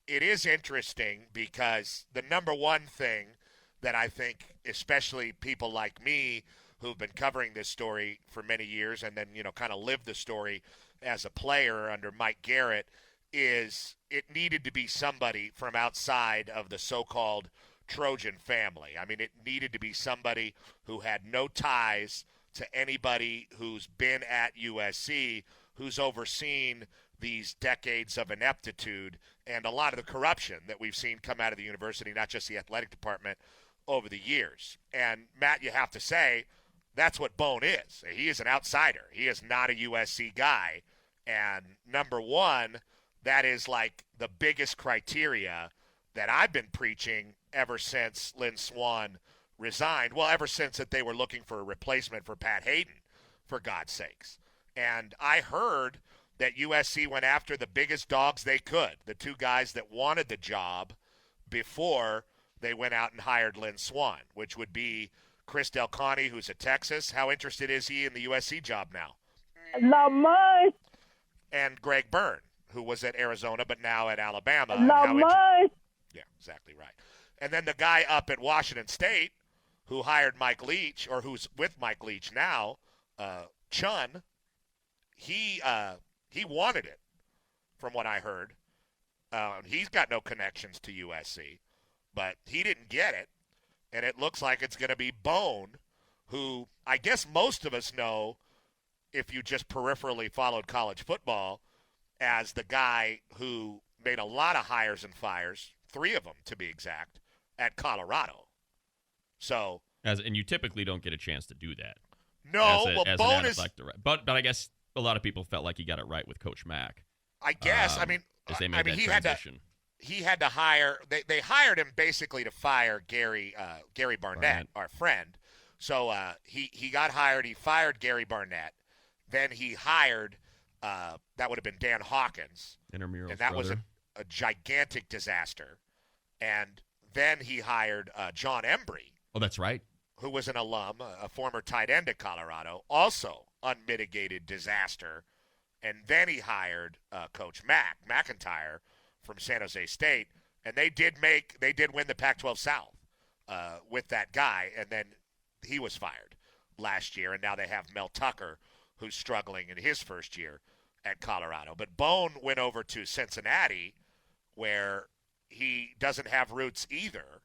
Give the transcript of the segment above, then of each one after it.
it is interesting because the number one thing that I think, especially people like me who've been covering this story for many years and then, kind of lived the story as a player under Mike Garrett, is it needed to be somebody from outside of the so-called Trojan family. I mean, it needed to be somebody who had no ties to anybody who's been at USC, who's overseen these decades of ineptitude and a lot of the corruption that we've seen come out of the university, not just the athletic department, over the years. And, Matt, you have to say, that's what Bohn is. He is an outsider. He is not a USC guy. And number one, that is like the biggest criteria that I've been preaching ever since Lynn Swann resigned. Well, ever since that they were looking for a replacement for Pat Hayden, for God's sakes. And I heard that USC went after the biggest dogs they could, the two guys that wanted the job before they went out and hired Lynn Swann, which would be Chris Del Conte, who's at Texas. How interested is he in the USC job now? Not much. And Greg Byrne, who was at Arizona but now at Alabama. Not much. Yeah, exactly right. And then the guy up at Washington State who hired Mike Leach, or who's with Mike Leach now, Chun, he wanted it, from what I heard. He's got no connections to USC, but he didn't get it, and it looks like it's going to be Bohn, who I guess most of us know, if you just peripherally followed college football, as the guy who made a lot of hires and fires, 3 of them to be exact, at Colorado. So, and you typically don't get a chance to do that. No, Bohn is. But I guess a lot of people felt like he got it right with Coach Mack. I guess. As they made that transition. He had to hire. They hired him basically to fire Gary Barnett, our friend. So he got hired. He fired Gary Barnett. Then he hired. That would have been Dan Hawkins. Intramural's and that brother. was a gigantic disaster. And then he hired John Embry. Oh, that's right. Who was an alum, a former tight end at Colorado, also unmitigated disaster. And then he hired Coach McIntyre from San Jose State, and they did win the Pac-12 South with that guy, and then he was fired last year, and now they have Mel Tucker, who's struggling in his first year at Colorado. But Bohn went over to Cincinnati, where he doesn't have roots either,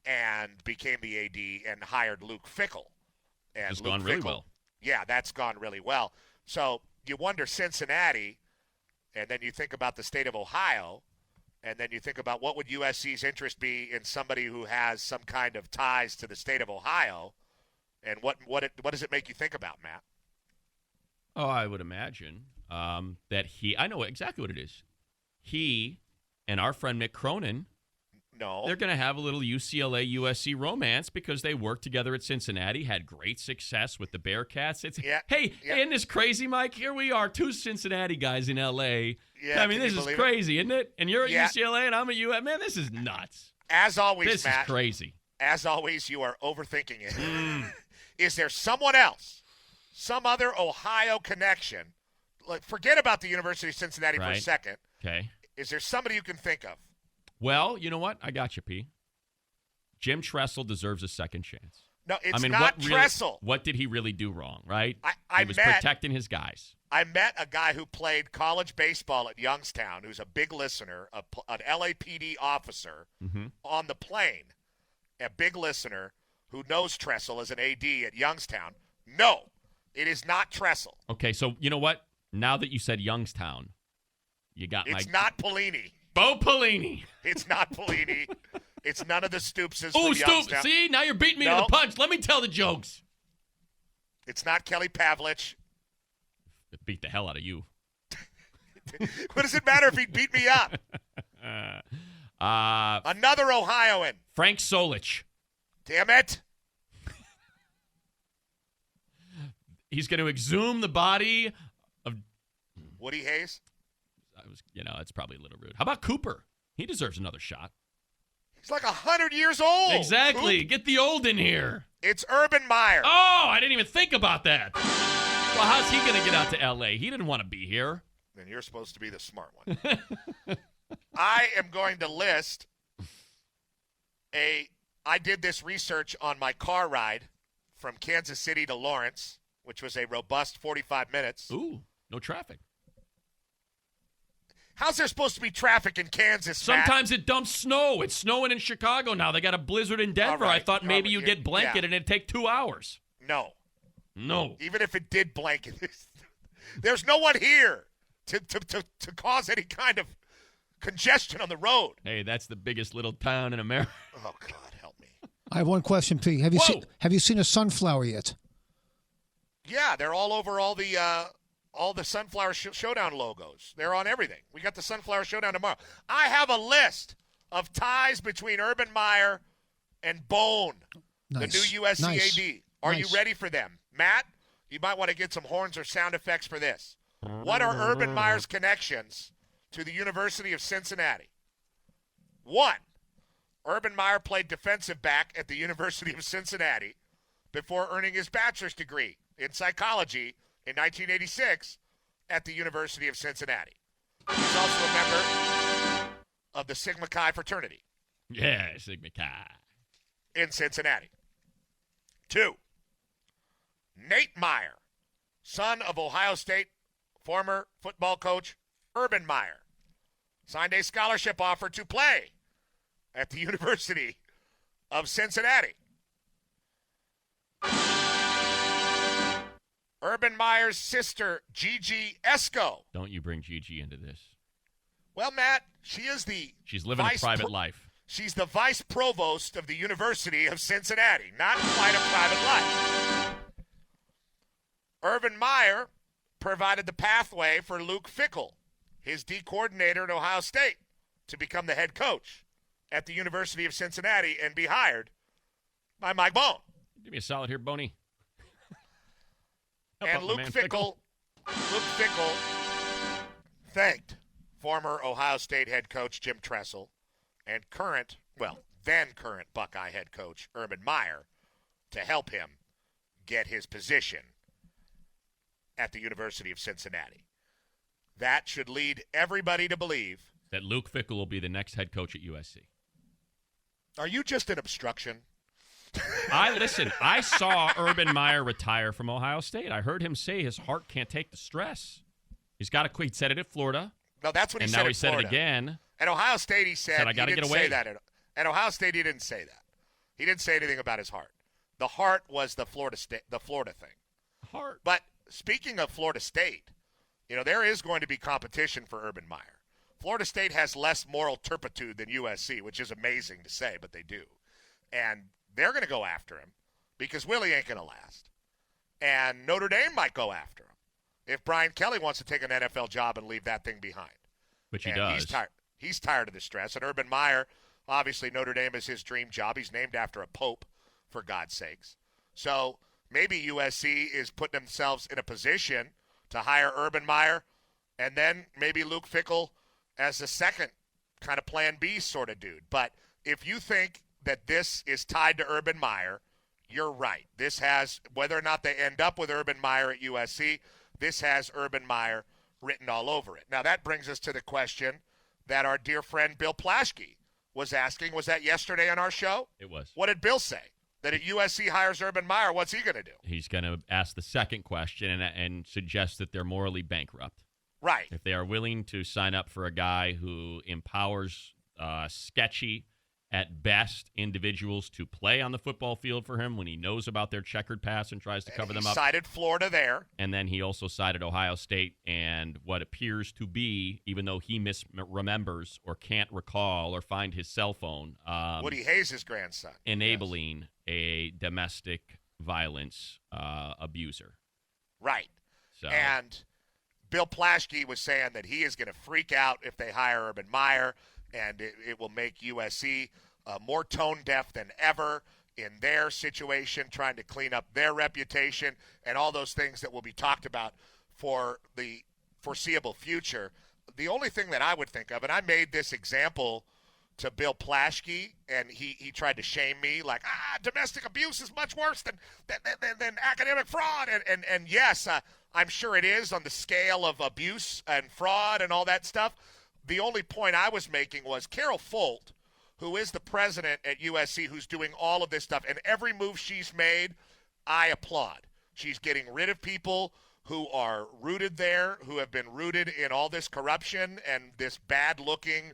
and became the AD and hired Luke Fickell. And it's gone really well. Yeah, that's gone really well. So you wonder Cincinnati, and then you think about the state of Ohio, and then you think about what would USC's interest be in somebody who has some kind of ties to the state of Ohio, and what does it make you think about, Matt? Oh, I would imagine that I know exactly what it is. He and our friend Mick Cronin, they're going to have a little UCLA-USC romance because they worked together at Cincinnati, had great success with the Bearcats. Hey, isn't this crazy, Mike? Here we are, 2 Cincinnati guys in L.A. Yeah, I mean, this is crazy, isn't it? And you're at UCLA and I'm at USC. Man, this is nuts. As always, this Matt. This is crazy. As always, you are overthinking it. Is there someone else, some other Ohio connection? Like, forget about the University of Cincinnati for a second. Okay. Is there somebody you can think of? Well, you know what? I got you, P. Jim Tressel deserves a second chance. No, it's not Tressel. What did he really do wrong, right? He was protecting his guys. I met a guy who played college baseball at Youngstown who's a big listener, an LAPD officer on the plane, a big listener who knows Tressel as an AD at Youngstown. No, it is not Tressel. Okay, so you know what? Now that you said Youngstown, you got It's not Pelini. Bo Pelini. It's not Pelini. It's none of the Stoopses. Oh, Stoops. See, now you're beating me to the punch. Let me tell the jokes. It's not Kelly Pavlich. It beat the hell out of you. What does it matter if he beat me up? Another Ohioan. Frank Solich. Damn it. He's going to exhume the body of Woody Hayes. It's probably a little rude. How about Cooper? He deserves another shot. He's like 100 years old. Exactly. Coop. Get the old in here. It's Urban Meyer. Oh, I didn't even think about that. Well, how's he going to get out to L.A.? He didn't want to be here. Then you're supposed to be the smart one. I am going to list I did this research on my car ride from Kansas City to Lawrence, which was a robust 45 minutes. Ooh, no traffic. How's there supposed to be traffic in Kansas, Sometimes Matt? it dumps snow. It's snowing in Chicago now. They got a blizzard in Denver. Right. I thought maybe you'd get blanket and it'd take 2 hours. No. No. Even if it did blanket, there's no one here to cause any kind of congestion on the road. Hey, that's the biggest little town in America. Oh, God, help me. I have one question, Pete. Have you seen a sunflower yet? Yeah, they're all over all the Sunflower Showdown logos. They're on everything. We got the Sunflower Showdown tomorrow. I have a list of ties between Urban Meyer and Bohn, the new USC AD. Are you ready for them? Matt, you might want to get some horns or sound effects for this. What are Urban Meyer's connections to the University of Cincinnati? 1, Urban Meyer played defensive back at the University of Cincinnati before earning his bachelor's degree in psychology in 1986 at the University of Cincinnati. He's also a member of the Sigma Chi fraternity. Yeah, Sigma Chi. In Cincinnati. 2, Nate Meyer, son of Ohio State former football coach Urban Meyer, signed a scholarship offer to play at the University of Cincinnati. Urban Meyer's sister, Gigi Esco. Don't you bring Gigi into this. Well, Matt, she's living a private life. She's the vice provost of the University of Cincinnati. Not quite a private life. Urban Meyer provided the pathway for Luke Fickell, his D coordinator at Ohio State, to become the head coach at the University of Cincinnati and be hired by Mike Bohn. Do me a solid here, Boney. And Luke Fickell thanked former Ohio State head coach Jim Tressel and then current Buckeye head coach Urban Meyer to help him get his position at the University of Cincinnati. That should lead everybody to believe that Luke Fickell will be the next head coach at USC. Are you just an obstruction? I saw Urban Meyer retire from Ohio State. I heard him say his heart can't take the stress. He's got to quit. He said it at Florida. No, that's what he said. And now he at said Florida. it again. At Ohio State, he said I got to get away. Say that at Ohio State, he didn't say that. He didn't say anything about his heart. The heart was the Florida thing. Heart. But speaking of Florida State, there is going to be competition for Urban Meyer. Florida State has less moral turpitude than USC, which is amazing to say, but they do. And they're going to go after him because Willie ain't going to last. And Notre Dame might go after him if Brian Kelly wants to take an NFL job and leave that thing behind. Which he does. He's tired of the stress. And Urban Meyer, obviously Notre Dame is his dream job. He's named after a pope, for God's sakes. So maybe USC is putting themselves in a position to hire Urban Meyer and then maybe Luke Fickell as the second kind of plan B sort of dude. But if you think that this is tied to Urban Meyer, you're right. This has, whether or not they end up with Urban Meyer at USC, this has Urban Meyer written all over it. Now, that brings us to the question that our dear friend Bill Plaschke was asking. Was that yesterday on our show? It was. What did Bill say? That if USC hires Urban Meyer, what's he going to do? He's going to ask the second question and suggest that they're morally bankrupt. Right. If they are willing to sign up for a guy who empowers sketchy, at best, individuals to play on the football field for him when he knows about their checkered pass and tries to cover them up. He cited Florida there. And then he also cited Ohio State and what appears to be, even though he misremembers or can't recall or find his cell phone. Woody Hayes' grandson. Enabling a domestic violence abuser. Right. So. And Bill Plaschke was saying that he is going to freak out if they hire Urban Meyer, and it will make USC more tone-deaf than ever in their situation, trying to clean up their reputation and all those things that will be talked about for the foreseeable future. The only thing that I would think of, and I made this example to Bill Plaschke, and he tried to shame me, like, domestic abuse is much worse than academic fraud. And yes, I'm sure it is on the scale of abuse and fraud and all that stuff. the only point I was making was Carol Folt, who is the president at USC, who's doing all of this stuff, and every move she's made, I applaud. She's getting rid of people who are rooted there, who have been rooted in all this corruption and this bad-looking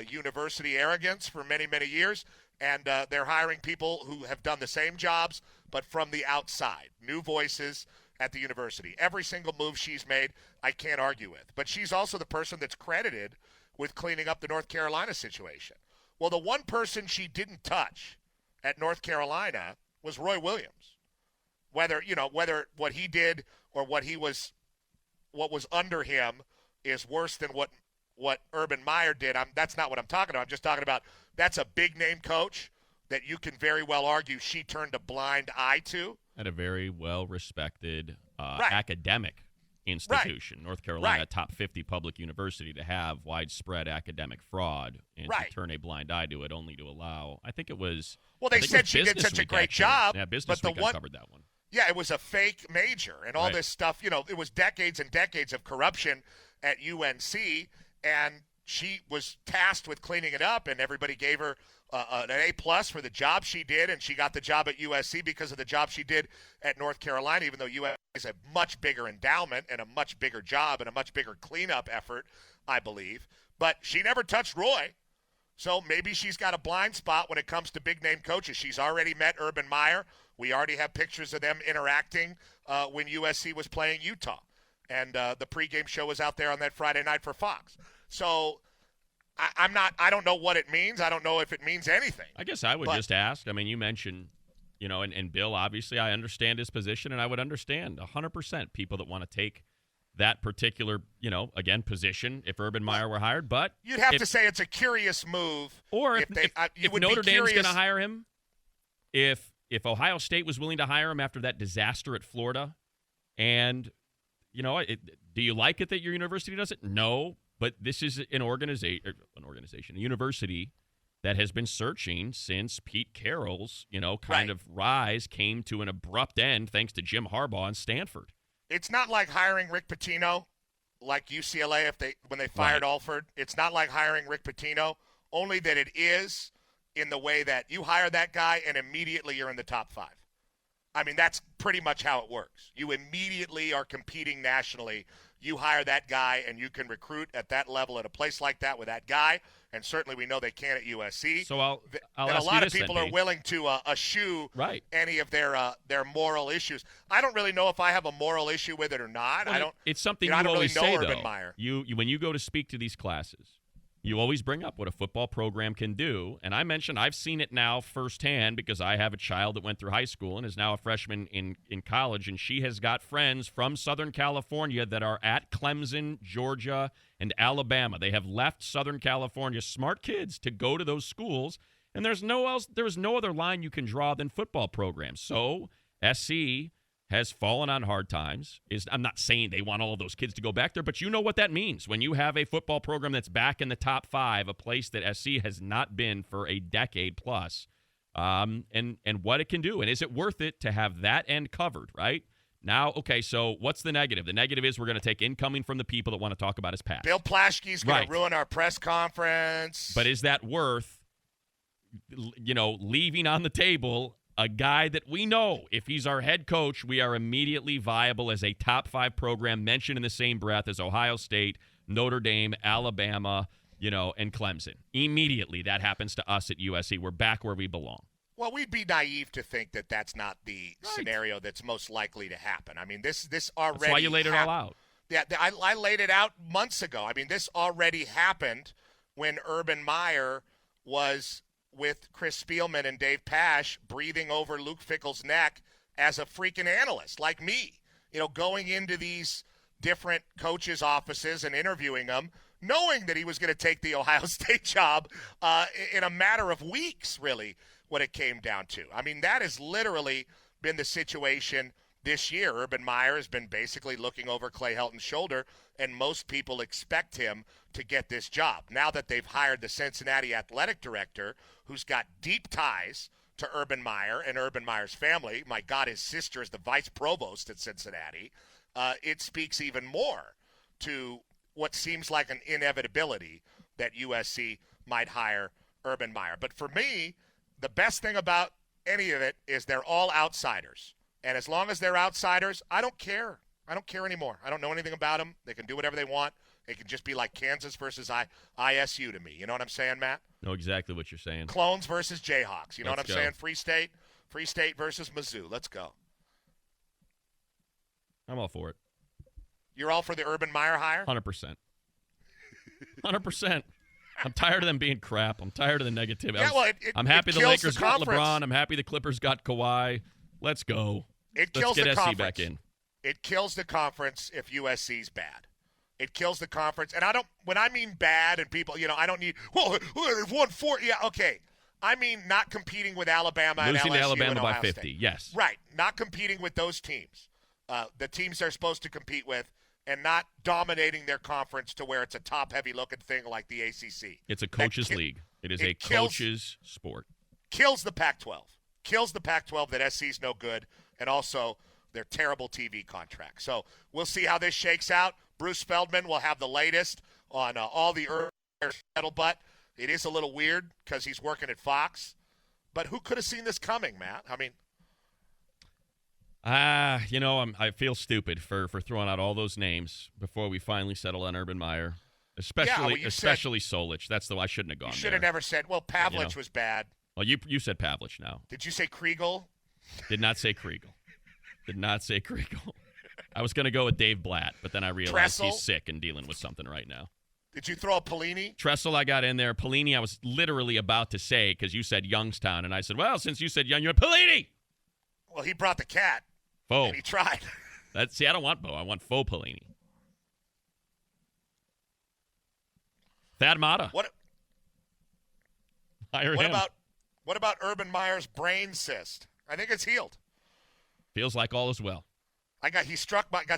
university arrogance for many, many years. And they're hiring people who have done the same jobs, but from the outside, new voices at the university. Every single move she's made, I can't argue with. But she's also the person that's credited with cleaning up the North Carolina situation. Well, the one person she didn't touch at North Carolina was Roy Williams. Whether what he did or what was under him is worse than what Urban Meyer did. That's not what I'm talking about. I'm just talking about that's a big-name coach that you can very well argue she turned a blind eye to. At a very well-respected academic institution, North Carolina, top 50 public university, to have widespread academic fraud and to turn a blind eye to it, only to allow, I think it was. Well, they said she did such a great job. Yeah, Business Week covered that one. Yeah, it was a fake major and all this stuff. It was decades and decades of corruption at UNC, and she was tasked with cleaning it up, and everybody gave her an A+ for the job she did, and she got the job at USC because of the job she did at North Carolina, even though USC is a much bigger endowment and a much bigger job and a much bigger cleanup effort, I believe. But she never touched Roy. So maybe she's got a blind spot when it comes to big-name coaches. She's already met Urban Meyer. We already have pictures of them interacting when USC was playing Utah. And the pregame show was out there on that Friday night for Fox. So I don't know what it means. I don't know if it means anything. I guess I would just ask. I mean, you mentioned, and Bill, obviously, I understand his position, and I would understand 100% people that want to take that particular, again, position if Urban Meyer were hired. But you'd have to say it's a curious move. Or if Notre Dame's going to hire him, if Ohio State was willing to hire him after that disaster at Florida, and, do you like it that your university does it? No, but this is an organization, a university that has been searching since Pete Carroll's, kind of rise came to an abrupt end thanks to Jim Harbaugh and Stanford. It's not like hiring Rick Pitino, like UCLA when they fired Alford. It's not like hiring Rick Pitino, only that it is in the way that you hire that guy and immediately you're in the top 5. I mean, that's pretty much how it works. You immediately are competing nationally. You hire that guy and you can recruit at that level at a place like that with that guy. And certainly we know they can at USC. So I'll and ask a lot you of people are willing to eschew any of their moral issues. I don't really know if I have a moral issue with it or not. Well, it's something I you don't always really know say, Urban though. Meyer. You when you go to speak to these classes, you always bring up what a football program can do. And I mentioned I've seen it now firsthand because I have a child that went through high school and is now a freshman in college, and she has got friends from Southern California that are at Clemson, Georgia, and Alabama. They have left Southern California, smart kids, to go to those schools, and there's no other line you can draw than football programs. So SC has fallen on hard times. I'm not saying they want all of those kids to go back there, but you know what that means. When you have a football program that's back in the top 5, a place that SC has not been for a decade plus, and what it can do. And is it worth it to have that end covered, right? Now, okay, so what's the negative? The negative is we're going to take incoming from the people that want to talk about his past. Bill Plaschke's going to ruin our press conference. But is that worth, leaving on the table a guy that we know, if he's our head coach, we are immediately viable as a top 5 program mentioned in the same breath as Ohio State, Notre Dame, Alabama, and Clemson. Immediately that happens to us at USC. We're back where we belong. Well, we'd be naive to think that that's not the scenario that's most likely to happen. I mean, this already That's why you laid it all out. Yeah, I laid it out months ago. I mean, this already happened when Urban Meyer was with Chris Spielman and Dave Pasch breathing over Luke Fickell's neck as a freaking analyst like me, going into these different coaches' offices and interviewing them, knowing that he was going to take the Ohio State job in a matter of weeks, really, what it came down to. I mean, that has literally been the situation this year. Urban Meyer has been basically looking over Clay Helton's shoulder, and most people expect him to get this job. Now that they've hired the Cincinnati athletic director, who's got deep ties to Urban Meyer and Urban Meyer's family, my God, his sister is the vice provost at Cincinnati, it speaks even more to what seems like an inevitability that USC might hire Urban Meyer. But for me, the best thing about any of it is they're all outsiders. And as long as they're outsiders, I don't care. I don't care anymore. I don't know anything about them. They can do whatever they want. It can just be like Kansas versus ISU to me. You know what I'm saying, Matt? Know exactly what you're saying. Clones versus Jayhawks. You know Let's what I'm saying? Free State versus Mizzou. Let's go. I'm all for it. You're all for the Urban Meyer hire? 100%. 100%. I'm tired of them being crap. I'm tired of the negativity. Yeah, well, I'm happy the Lakers the got LeBron. I'm happy the Clippers got Kawhi. Let's go. Let's get SC back in. It kills the conference if USC's bad. It kills the conference. And when I mean bad and people, I don't need, they've won 4. Yeah, okay. I mean not competing with Alabama and LSU losing to Alabama and by Ohio 50, State. yes. Right. Not competing with those teams. The teams they're supposed to compete with, and not dominating their conference to where it's a top-heavy looking thing like the ACC. It's a coach's league. It is a coach's sport. Kills the Pac-12. Kills the Pac-12 that SC's no good, and also their terrible TV contract. So we'll see how this shakes out. Bruce Feldman will have the latest on all the scuttlebutt. It is a little weird because he's working at Fox. But who could have seen this coming, Matt? I mean, I feel stupid for throwing out all those names before we finally settle on Urban Meyer, especially Solich. I shouldn't have gone there. You should have never said, Pavlich was bad. Well, you said Pavlich now. Did you say Kriegel? Did not say Kriegel. I was going to go with Dave Blatt, but then I realized he's sick and dealing with something right now. Did you throw a Pelini? Tressel I got in there. Pelini I was literally about to say because you said Youngstown, and I said, well, since you said Young, you went Pelini. Well, he brought the cat. Faux. And he tried. I don't want Bo. I want faux Pelini. Thad Matta. What about Urban Meyer's brain cyst? I think it's healed. Feels like all is well. Got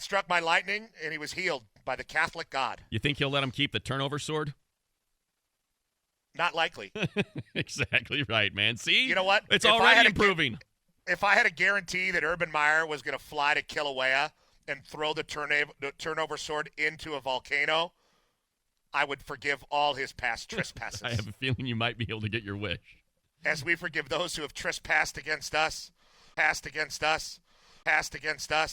struck by lightning, and he was healed by the Catholic God. You think he'll let him keep the turnover sword? Not likely. Exactly right, man. See? You know what? It's already improving. If I had a guarantee that Urban Meyer was going to fly to Kilauea and throw the turnover sword into a volcano, I would forgive all his past trespasses. I have a feeling you might be able to get your wish. As we forgive those who have trespassed against us, passed against us,